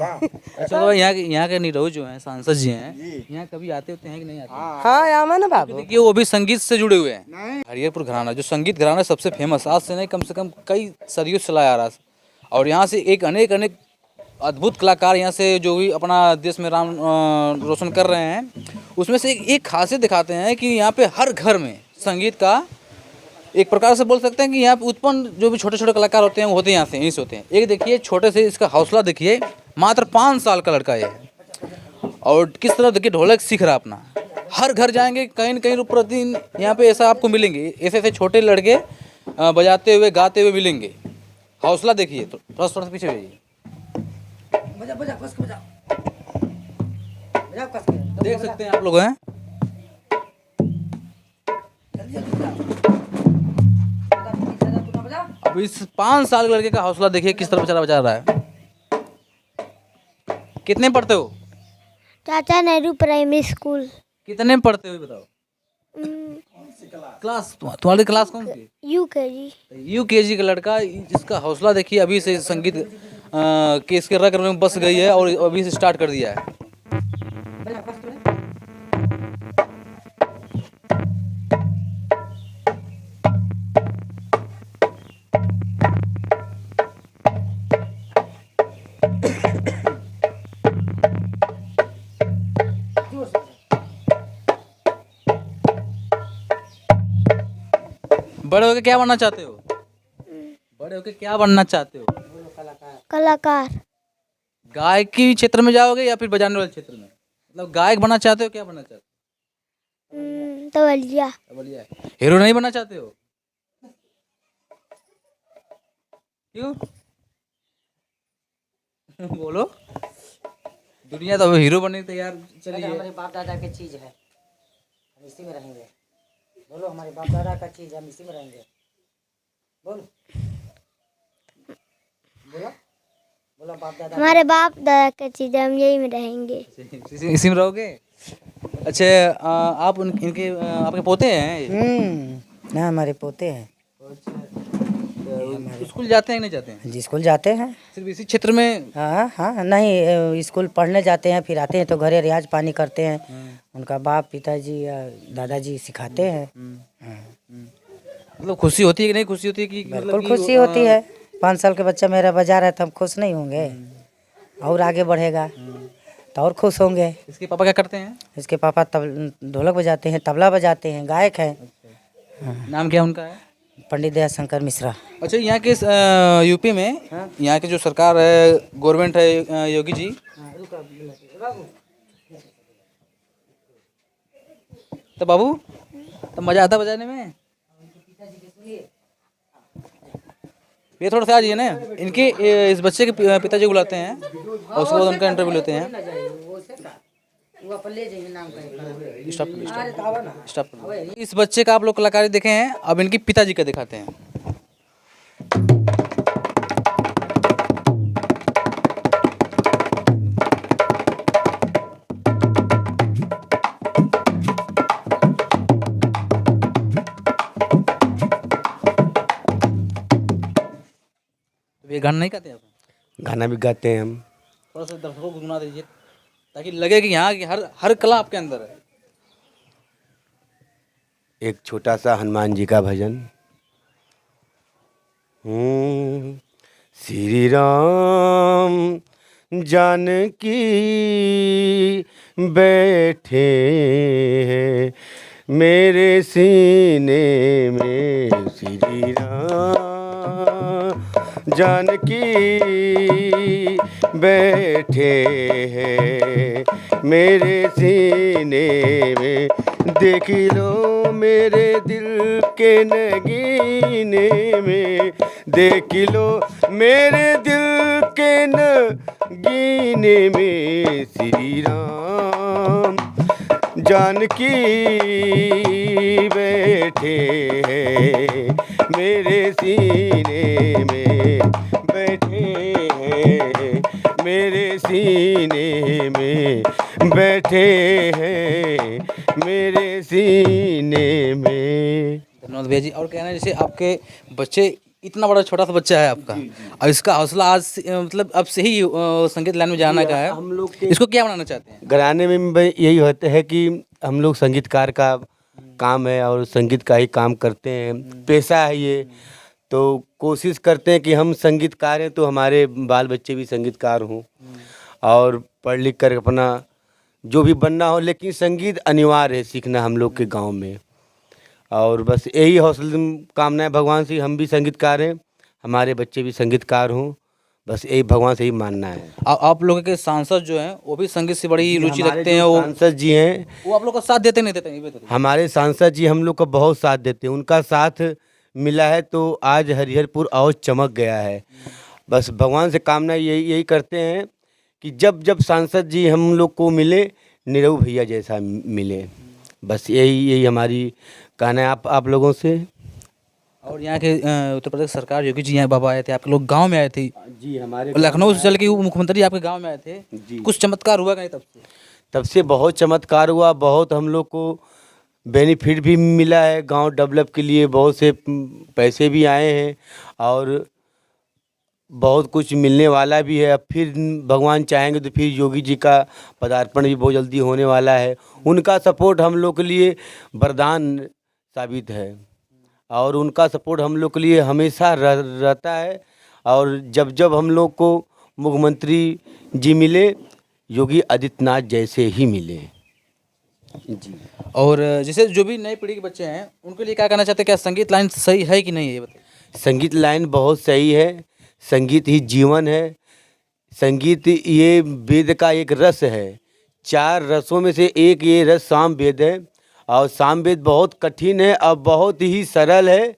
अच्छा तो यहाँ के निरहु जो हैं सांसद जी हैं, यहाँ कभी आते होते हैं कि नहीं आते? हाँ आमा ना बाबू। देखिए वो भी संगीत से जुड़े हुए हैं। हरिहरपुर घराना जो संगीत घराना सबसे फेमस, आज से नहीं कम से कम कई सदियों से चला आ रहा है। और यहाँ से एक अनेक अनेक अद्भुत कलाकार यहाँ से जो भी अपना देश में नाम रोशन कर रहे हैं, उसमें से एक खासियत दिखाते हैं कि यहाँ पे हर घर में संगीत का एक प्रकार से बोल सकते हैं कि यहाँ पे उत्पन्न जो भी छोटे छोटे कलाकार होते हैं वो होते हैं यहाँ से, यहीं से होते हैं। एक देखिए छोटे से इसका हौसला देखिए, मात्र 5 साल का लड़का ये है और किस तरह देखिए ढोलक सीख रहा अपना। हर घर जाएंगे कहीं न कहीं प्रतिदिन यहाँ पे ऐसा आपको मिलेंगे, ऐसे ऐसे छोटे लड़के बजाते हुए गाते हुए मिलेंगे। हौसला देखिए, तो थोड़ा सा पीछे जाइए, देख सकते हैं आप लोग हैं। अब इस 5 साल के लड़के का हौसला देखिए किस तरह बेचारा बजा रहा है। कितने पढ़ते हो? चाचा नेहरू प्राइमरी स्कूल। कितने में पढ़ते हो बताओ? क्लास तुम्हारी क्लास कौन सी? यूकेजी। यूकेजी का लड़का, इसका हौसला देखिए। अभी से संगीत के इसके रग में बस गई है और अभी से स्टार्ट कर दिया है। बड़े होके क्या बनना चाहते हो? बड़े होके क्या बनना चाहते हो? कलाकार। गायकी क्षेत्र में जाओगे या फिर बजाने वाले क्षेत्र में? मतलब गायक बनना चाहते हो, क्या बनना चाहते हो? तबलिया। तबलिया। हीरो नहीं बनना चाहते हो? क्यों? बोलो। दुनिया तो अभी हीरो बनने तैयार चली है। हमारे बाप दादा की चीज है, हम इसी में रहेंगे। बोलो हमारे बाप दादा का चीज, हम इसी में रहेंगे। बोलो बोलो बोलो बाप दादा। हमारे बाप दादा का चीज, हम यही में रहेंगे। इसी में रहोगे? अच्छा आप इनके आपके पोते हैं? ना हमारे पोते हैं। स्कूल जाते हैं कि नहीं जाते हैं? जी स्कूल जाते हैं। सिर्फ इसी क्षेत्र में? हाँ हाँ, नहीं स्कूल पढ़ने जाते हैं, फिर आते हैं तो घरे रियाज पानी करते हैं। उनका बाप पिताजी या दादाजी सिखाते हैं। मतलब खुशी होती है कि नहीं खुशी होती है कि बिल्कुल खुशी होती है। 5 साल के बच्चा मेरा बजा रहा है तो हम खुश नहीं होंगे? और आगे बढ़ेगा तो और खुश होंगे। इसके पापा क्या करते हैं? इसके पापा ढोलक बजाते हैं, तबला बजाते हैं, गायक हैं। नाम क्या उनका है? पंडित दया शंकर मिश्रा। अच्छा यहाँ के यूपी में यहाँ की जो सरकार है, गवर्नमेंट है योगी जी, तो बाबू तो मजा आता बजाने में? ये थोड़ा सा आ जाइए ना, इनके इस बच्चे के पिताजी को बुलाते हैं और उसके बाद उनका इंटरव्यू लेते हैं। स्टॉप। इस बच्चे का आप लोग कलाकारी देखे हैं, अब इनके पिताजी का दिखाते हैं। ये गाना नहीं गाते आप? गाना भी गाते हैं हम। थोड़ा सा दर्शकों को सुना दीजिए ताकि लगे कि यहाँ की हर कला आपके अंदर है। एक छोटा सा हनुमान जी का भजन। श्री राम जानकी बैठे हैं मेरे सीने में, श्री राम जानकी बैठे हैं मेरे सीने में। देख लो मेरे दिल के नगीने में, देख लो मेरे दिल के नगीने में, श्री राम जानकी बैठे हैं मेरे सीने में, बैठे हैं मेरे सीने में, बैठे हैं मेरे सीने में। धन्यवाद भैया जी। और कहना है जैसे आपके बच्चे इतना बड़ा छोटा सा बच्चा है आपका और इसका हौसला आज मतलब अब से ही संगीत लाइन में जाना का है। हम लोग इसको क्या बनाना चाहते हैं? घराने में भाई यही होता है कि हम लोग संगीतकार का काम है और संगीत का ही काम करते हैं, पेशा है ये। तो कोशिश करते हैं कि हम संगीतकार हैं तो हमारे बाल बच्चे भी संगीतकार हों और पढ़ लिख कर अपना जो भी बनना हो, लेकिन संगीत अनिवार्य है सीखना हम लोग के गांव में। और बस यही हौसला कामना है भगवान से, हम भी संगीतकार हैं, हमारे बच्चे भी संगीतकार हों, बस यही भगवान से ही मानना है। आप लोगों के सांसद जो हैं वो भी संगीत से बड़ी रुचि हमारे रखते हैं, जो वो सांसद जी हैं वो आप लोग का साथ देते नहीं देते? ये बताइए। हमारे सांसद जी हम लोग का बहुत साथ देते हैं, उनका साथ मिला है तो आज हरिहरपुर और चमक गया है। बस भगवान से कामना यही करते हैं कि जब जब सांसद जी हम लोग को मिले, निरहु भैया जैसा मिले, बस यही हमारी कहना है आप लोगों से। और यहाँ के उत्तर प्रदेश सरकार योगी जी यहाँ बाबा आए थे, आप लोग गांव में आए थे जी, हमारे लखनऊ से चल के वो मुख्यमंत्री आपके गांव में आए थे जी। कुछ चमत्कार हुआ कहीं तब से बहुत चमत्कार हुआ, बहुत हम लोग को बेनिफिट भी मिला है, गांव डेवलप के लिए बहुत से पैसे भी आए हैं और बहुत कुछ मिलने वाला भी है। अब फिर भगवान चाहेंगे तो फिर योगी जी का पदार्पण भी बहुत जल्दी होने वाला है। उनका सपोर्ट हम लोग के लिए वरदान साबित है और उनका सपोर्ट हम लोग के लिए हमेशा रहता है। और जब जब हम लोग को मुख्यमंत्री जी मिले, योगी आदित्यनाथ जैसे ही मिले जी। और जैसे जो भी नई पीढ़ी के बच्चे हैं उनके लिए क्या कहना चाहते हैं, क्या संगीत लाइन सही है कि नहीं है, ये बताइए। संगीत लाइन बहुत सही है, संगीत ही जीवन है। संगीत ये वेद का एक रस है, 4 रसों में से एक ये रस साम वेद है और साम वेद बहुत कठिन है और बहुत ही सरल है,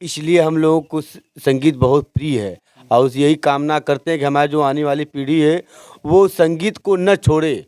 इसलिए हम लोगों को संगीत बहुत प्रिय है। और यही कामना करते हैं कि हमारी जो आने वाली पीढ़ी है वो संगीत को न छोड़े,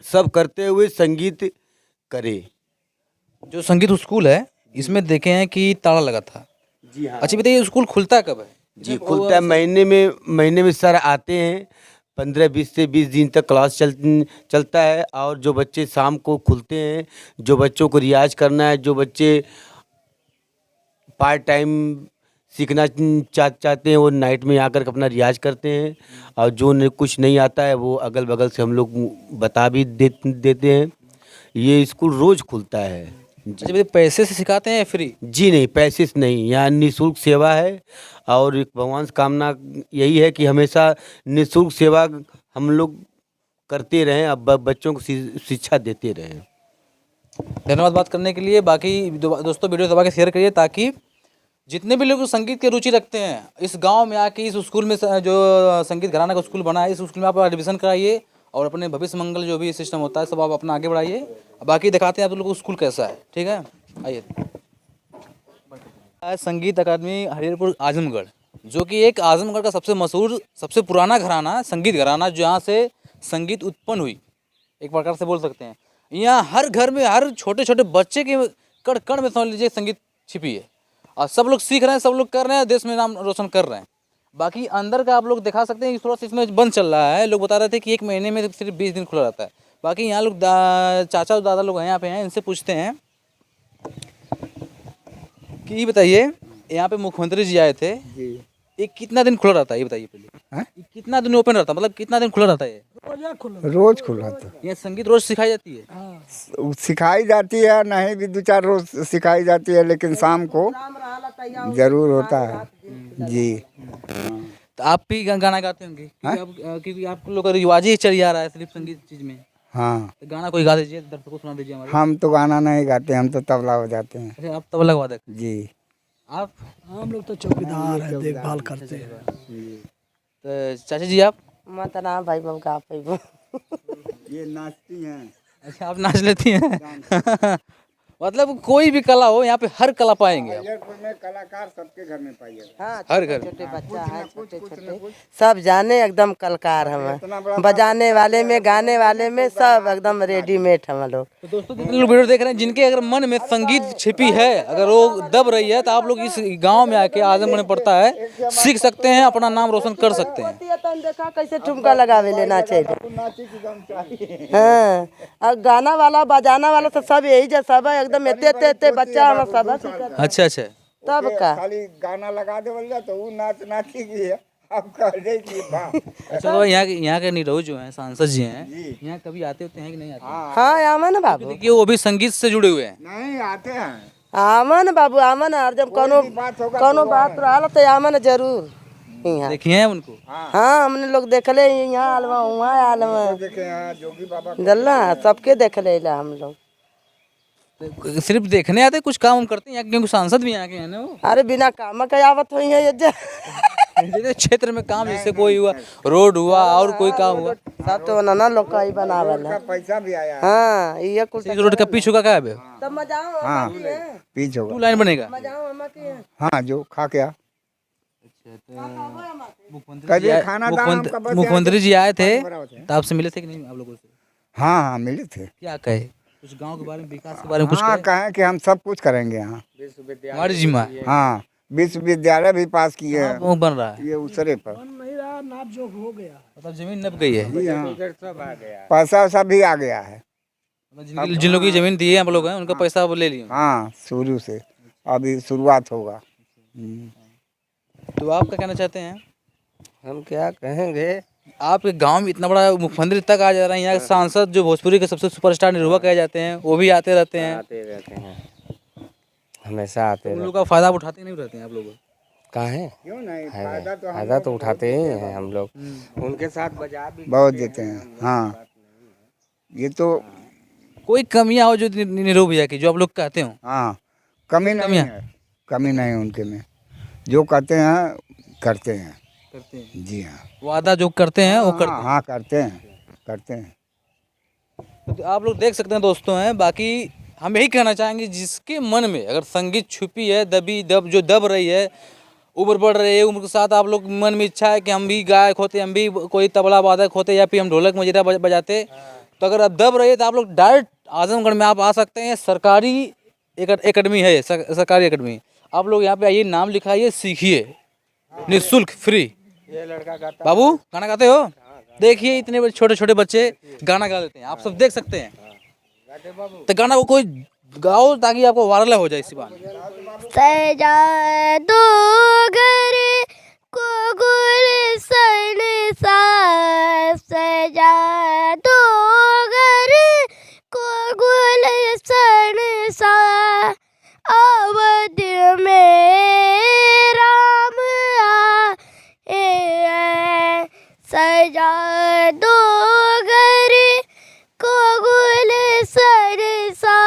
सब करते हुए संगीत करे। जो संगीत स्कूल है इसमें देखे हैं कि ताला लगा था। जी हाँ। अच्छा बताइए, स्कूल खुलता कब है? जी खुलता है महीने में सर आते हैं, 15-20 से 20 दिन तक क्लास चलता है। और जो बच्चे शाम को खुलते हैं, जो बच्चों को रियाज करना है, जो बच्चे पार्ट टाइम सीखना चाहते हैं वो नाइट में आकर अपना रियाज करते हैं। और जो कुछ नहीं आता है वो अगल बगल से हम लोग बता भी देते हैं। ये स्कूल रोज़ खुलता है। अच्छा बताइए, पैसे से सिखाते हैं या फ्री? जी नहीं, पैसे से नहीं, यहाँ निःशुल्क सेवा है। और एक भगवान से कामना यही है कि हमेशा निःशुल्क सेवा हम लोग करते रहें, अब बच्चों को शिक्षा देते रहें। धन्यवाद बात करने के लिए। बाकी दोस्तों वीडियो दबा के शेयर करिए ताकि जितने भी लोग संगीत की रुचि रखते हैं इस गांव में आके इस स्कूल में जो संगीत घराना का स्कूल बना है, इस स्कूल में आप एडमिशन कराइए और अपने भविष्य मंगल जो भी सिस्टम होता है सब आप अपना आगे बढ़ाइए। बाकी दिखाते हैं आप लोग को स्कूल कैसा है, ठीक है? आइए। संगीत अकादमी हरिहरपुर आजमगढ़, जो कि एक आजमगढ़ का सबसे मशहूर सबसे पुराना घराना, संगीत घराना, जहाँ से संगीत उत्पन्न हुई एक प्रकार से बोल सकते हैं। यहाँ हर घर में हर छोटे छोटे बच्चे के कण कण में समझ लीजिए संगीत छिपी है और सब लोग सीख रहे हैं, सब लोग कर रहे हैं, देश में नाम रोशन कर रहे हैं। बाकी अंदर का आप लोग दिखा सकते हैं कि थोड़ा सा इसमें बंद चल रहा है। लोग बता रहे थे कि 1 महीने में सिर्फ 20 दिन खुला रहता है। बाकी यहाँ लोग चाचा और दादा लोग हैं यहाँ पे हैं, इनसे पूछते हैं कि ये बताइए यहाँ पे मुख्यमंत्री जी आए थे जी, ये कितना दिन खुला रहता है ये बताइए पहले? कितना दिन ओपन रहता, मतलब कितना दिन खुला रहता है? रोज खुला था। ये संगीत रोज सिखाई जाती है? सिखाई जाती है, नहीं भी 2-4 रोज सिखाई जाती है, लेकिन शाम को जरूर होता है जी। तो आप भी गाना गाते होंगे क्योंकि आप लोग का रिवाज ही चल आ रहा है सिर्फ संगीत चीज में। हाँ, तो गाना कोई गा दीजिए, दर्शकों को सुना दीजिए हमारे। हम तो गाना नहीं गाते, हम तो तबला बजाते हैं। अच्छा, आप तबला वादक जी। आप? हम लोग तो चौकीदार है, देखभाल करते हैं। तो चाचा जी आप? मतना भाई बाबू का आप ये नाचती हैं। अच्छा, आप नाच लेती हैं? मतलब कोई भी कला हो यहाँ पे हर कला पाएंगे आप। हरिहरपुर में कलाकार सबके घर में पाइएगा। हाँ, हर घर छोटे बच्चा है, छोटे छोटे सब जाने एकदम कलाकार हम, बजाने वाले में, गाने वाले में, सब एकदम रेडीमेड हम लोग। तो दोस्तों जितने लोग वीडियो देख रहे हैं जिनके अगर मन में संगीत छिपी है, अगर वो दब रही है, तो आप लोग इस गांव में आके आजमगढ़ में पड़ता है, सीख सकते हैं, अपना नाम रोशन कर सकते हैं। देखा कैसे ठुमका लगावे लेना चाहिए। हाँ, और गाना वाला बजाना वाला तो सब यही जैसा है, एकदम एते बच्चा हम सब। अच्छा अच्छा, तब ओके, का खाली गाना लगा दे बोल तो वो नाच नाची की है आप कह दे कि वाह अच्छा तो यहाँ के निरहु जो हैं सांसद जी हैं, जी। यहाँ कभी आते होते हैं कि नहीं आते? हाँ आमा ना बाबू, देखिए वो भी संगीत से जुड़े हुए हैं। नहीं आते हैं आमा ना बाबू, आमा ना। और जब कोनो भी बात होगा कोनो तो बात रहा तो आमा ना जरूर यहाँ। देखिए हैं उनको। हाँ हमने लोग देखले यहाँ आलवा वहाँ आलवा, देखे यहाँ जोगी बाबा जल्ला सबके देखले ला हम लोग। तो सिर्फ देखने आते, कुछ काम करते हैं यहाँ के, क्योंकि सांसद भी यहाँ के हैं ना वो। अरे बिना काम के आवत हुई है ये जैसे क्षेत्र में काम, जैसे कोई हुआ रोड हुआ और कोई काम हुआ, सब तो ना लोग का ही बनावल का है। पैसा भी आया है हाँ ये कुल इस रोड का पिच होगा क्या है? तब मजाओ हाँ पीछ 2 होगा लाइन बनेगा। मजाओ अम्मा की है। हाँ जो खा क्या मुख्यमंत्री जी कभी खाना दाम का बस मुख्यमंत्री जी आए थे बड़ा होता है। तो आपसे मिले थे कि नहीं आप लोगों से? हाँ हाँ मिले थे क्या कहे, कुछ गांव के बारे में, विकास के बारे में कुछ हाँ कहे? कहें कि हम सब कुछ करेंगे यहाँ हमारी जिम्मा हाँ विश्वविद्यालय भी पास किए हैं वो बन रहा है, ये उसरे पर नहीं रहा, नाप जोक हो गया। मतलब जमीन नप गई है। जी हाँ पैसा वैसा भी आ गया है मतलब जिन लोगों की जमीन दी है हम लोग हैं, उनका पैसा वो ले लिए। हाँ शुरू से अभी शुरुआत होगा तो आप क्या कहना चाहते हैं? हम क्या कहेंगे, आपके गांव में इतना बड़ा मुख्यमंत्री तक आ जा रहे हैं, यहाँ के सांसद जो भोजपुरी के सबसे सुपरस्टार निरहुआ कहे जाते हैं वो भी आते रहते हैं, आते रहते हैं, हमेशा आते उन रहते लोग का फायदा उठाते नहीं रहते हैं आप लोग? कहाँ है, क्यों नहीं फायदा तो उठाते ही हैं हम लोग, उनके साथ बाजार भी बहुत देते हैं हाँ ये तो कोई कमियां हो जो निरहु भैया की, जो आप लोग कहते हो? हाँ कमी नहीं कमियां? है, कमी नहीं है उनके में, जो कहते हैं करते हैं करते हैं, जी हाँ वादा जो करते हैं वो करते हाँ करते हैं हैं। तो आप लोग देख सकते हैं दोस्तों हैं। बाकी हम यही कहना चाहेंगे, जिसके मन में अगर संगीत छुपी है, जो दब रही है, उम्र बढ़ रही है, उम्र के साथ आप लोग मन में इच्छा है कि हम भी गायक होते, हम भी कोई तबला वादक होते या फिर हम ढोलक मजीरा बजाते, तो अगर आप दब रही है तो आप लोग डायरेक्ट आजमगढ़ में आप आ सकते हैं। सरकारी एकेडमी है, सरकारी एकेडमी। आप लोग यहाँ पे आइए, नाम लिखाइए, सीखिए निःशुल्क फ्री। बाबू गाना गाते हो? देखिए इतने छोटे छोटे बच्चे गाना गा लेते हैं, आप सब देख सकते हैं। तो गाना को कोई गाओ ताकि आपको वायरल हो जाए इसी बात। सजा दो घर को गुलशन सा, सजा दो घर को गुलशन सा, अवध में राम आए, सजा दो घर को गुलशन सा,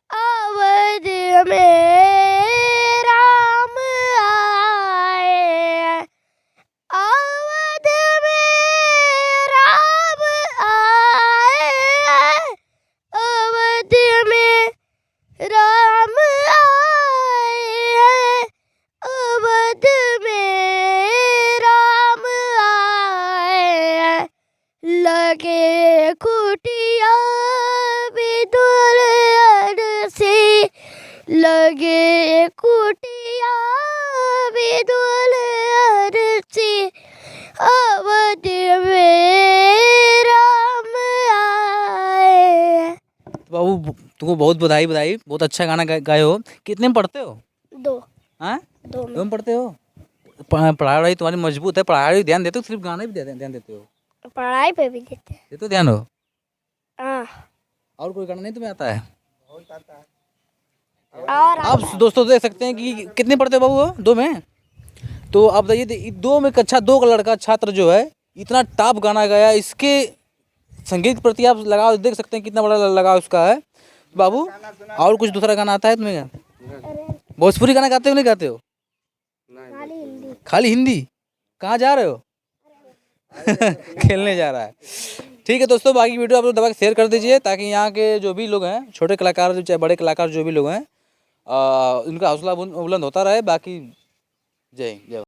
अवध में राम आए, अवध में राम आए, अवध में राम आए, अवध में राम आए, लगे कुटिया भी दुल्हन सी, लगे कुटिया भी दुल्हन सी, अवध में राम आए। बाबू तुमको बहुत बधाई, बहुत अच्छा गाना गाए हो। कितने में पढ़ते हो? 2 हाँ 2 में 2 में पढ़ते हो? पढ़ाई तुम्हारी मजबूत है, पढ़ाई ध्यान देते हो, सिर्फ गाने भी ध्यान देते हो? पढ़ाई पे भी देते हैं। ये तो ध्यान हो। हाँ और कोई गाना नहीं तुम्हें आता है? और आप दोस्तों देख सकते हैं कि कितने पढ़ते हो बाबू 2 में? तो आप बताइए 2 में कक्षा 2 का लड़का छात्र जो है इतना टॉप गाना गाया, इसके संगीत के प्रति आप लगाव देख सकते हैं कितना बड़ा लगाव उसका है। बाबू और कुछ दूसरा गाना आता है तुम्हें? भोजपुरी गाना गाते हो नहीं गाते हो? खाली हिंदी? कहाँ जा रहे हो? खेलने जा रहा है। ठीक है दोस्तों, बाकी वीडियो आप लोग दबा के शेयर कर दीजिए ताकि यहाँ के जो भी लोग हैं, छोटे कलाकार चाहे बड़े कलाकार जो भी लोग हैं, उनका हौसला बुलंद होता रहे। बाकी जय हिंद, जय।